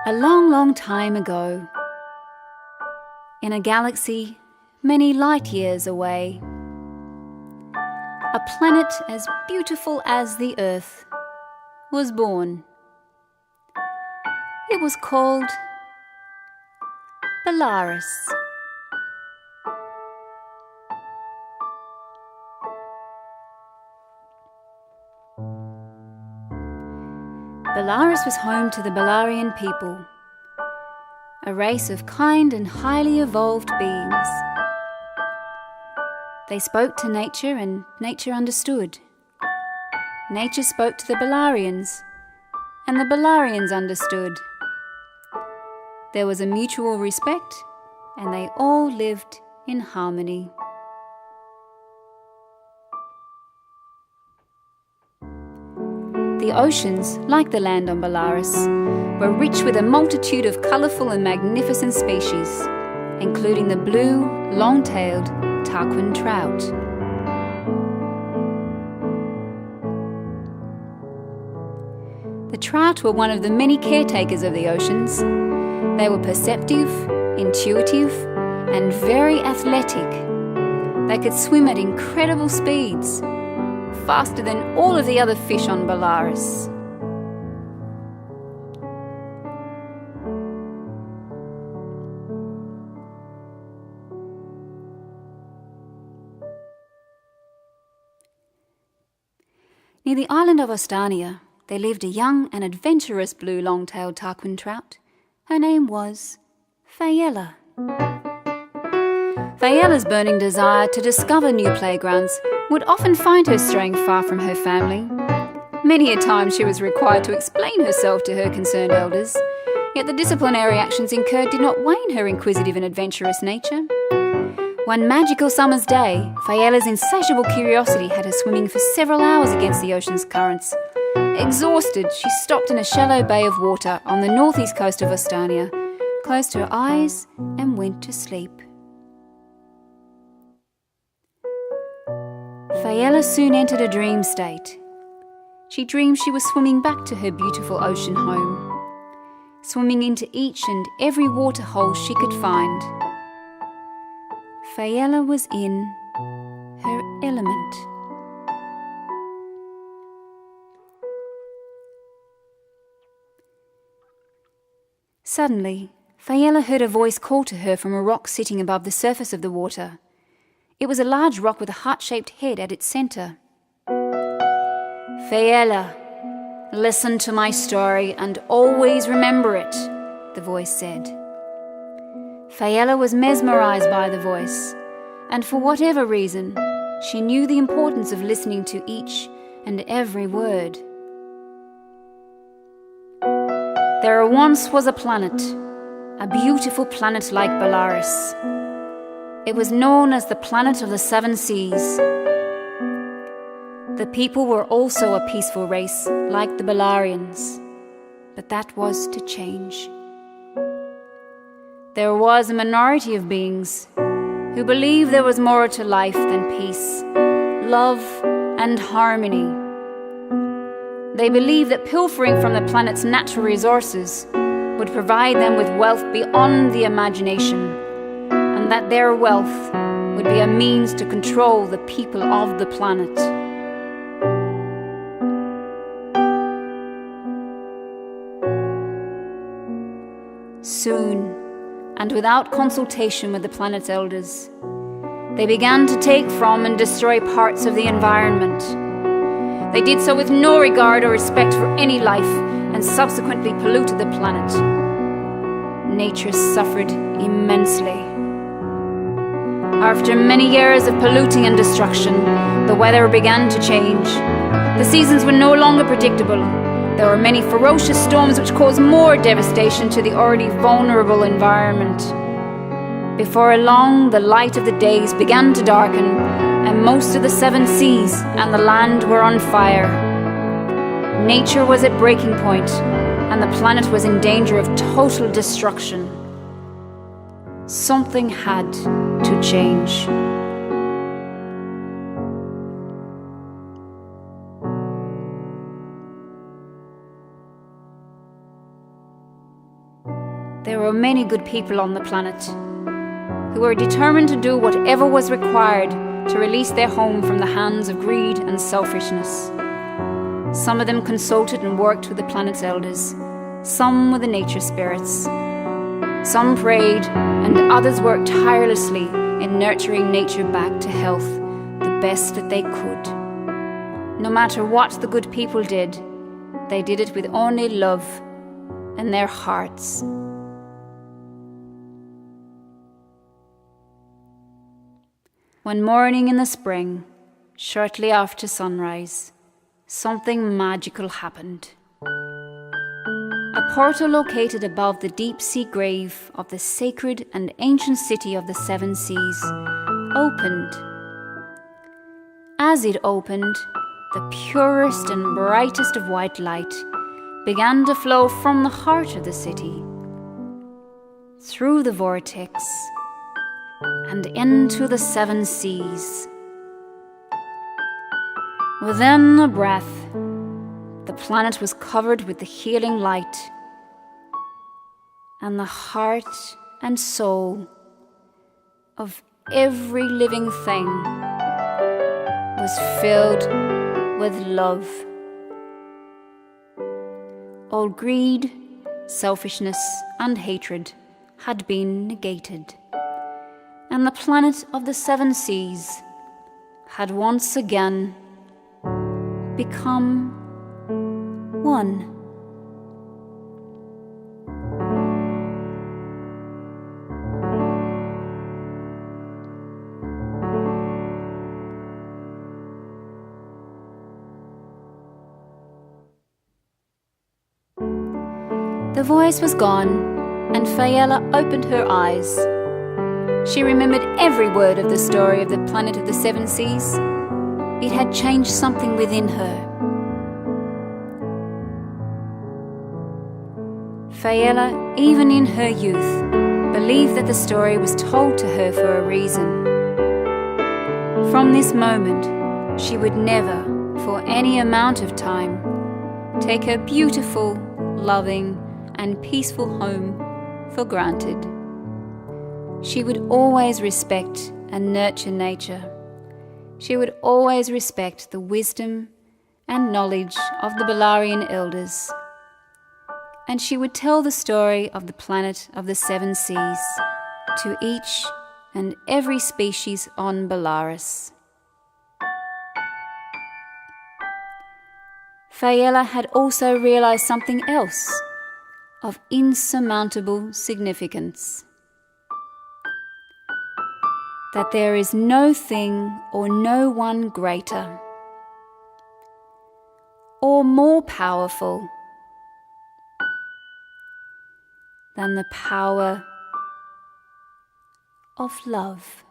A long, long time ago, in a galaxy many light years away, a planet as beautiful as the Earth was born. It was called Belarus. Belarus was home to the Belarian people, a race of kind and highly evolved beings. They spoke to nature and nature understood. Nature spoke to the Belarians and the Belarians understood. There was a mutual respect and they all lived in harmony. The oceans, like the land on Belarus, were rich with a multitude of colourful and magnificent species, including the blue, long-tailed Tarquin trout. The trout were one of the many caretakers of the oceans. They were perceptive, intuitive, and very athletic. They could swim at incredible speeds, faster than all of the other fish on Belarus. Near the island of Ostania, there lived a young and adventurous blue long-tailed Tarquin trout. Her name was Fayella. Fayella's burning desire to discover new playgrounds would often find her straying far from her family. Many a time she was required to explain herself to her concerned elders, yet the disciplinary actions incurred did not wane her inquisitive and adventurous nature. One magical summer's day, Fayella's insatiable curiosity had her swimming for several hours against the ocean's currents. Exhausted, she stopped in a shallow bay of water on the northeast coast of Ostania, closed her eyes and went to sleep. Fayella soon entered a dream state. She dreamed she was swimming back to her beautiful ocean home, swimming into each and every waterhole she could find. Fayella was in her element. Suddenly, Fayella heard a voice call to her from a rock sitting above the surface of the water. It was a large rock with a heart-shaped head at its centre. Fayella, listen to my story and always remember it, the voice said. Fayella was mesmerised by the voice, and for whatever reason, she knew the importance of listening to each and every word. There once was a planet, a beautiful planet like Belarus. It was known as the planet of the seven seas. The people were also a peaceful race, like the Belarians, but that was to change. There was a minority of beings who believed there was more to life than peace, love, and harmony. They believed that pilfering from the planet's natural resources would provide them with wealth beyond the imagination, and that their wealth would be a means to control the people of the planet. Soon, and without consultation with the planet's elders, they began to take from and destroy parts of the environment. They did so with no regard or respect for any life, and subsequently polluted the planet. Nature suffered immensely. After many years of polluting and destruction, the weather began to change. The seasons were no longer predictable. There were many ferocious storms which caused more devastation to the already vulnerable environment. Before long, the light of the days began to darken, and most of the seven seas and the land were on fire. Nature was at breaking point, and the planet was in danger of total destruction. Something had to change. there were many good people on the planet who were determined to do whatever was required to release their home from the hands of greed and selfishness. Some of them consulted and worked with the planet's elders, some with the nature spirits. Some prayed, and others worked tirelessly in nurturing nature back to health the best that they could. No matter what the good people did, they did it with only love in their hearts. One morning in the spring, shortly after sunrise, something magical happened. A portal located above the deep-sea grave of the sacred and ancient city of the Seven Seas opened. As it opened, the purest and brightest of white light began to flow from the heart of the city, through the vortex, and into the seven seas. Within a breath, the planet was covered with the healing light, and the heart and soul of every living thing was filled with love. All greed, selfishness, and hatred had been negated, and the planet of the seven seas had once again become one. The voice was gone, and Faella opened her eyes. She remembered every word of the story of the planet of the seven seas. It had changed something within her. Faella, even in her youth, believed that the story was told to her for a reason. From this moment, she would never, for any amount of time, take her beautiful, loving, and peaceful home for granted. She would always respect and nurture nature. She would always respect the wisdom and knowledge of the Belarian elders. And she would tell the story of the planet of the seven seas to each and every species on Belarus. Faella had also realized something else of insurmountable significance. That there is no thing or no one greater or more powerful than the power of love.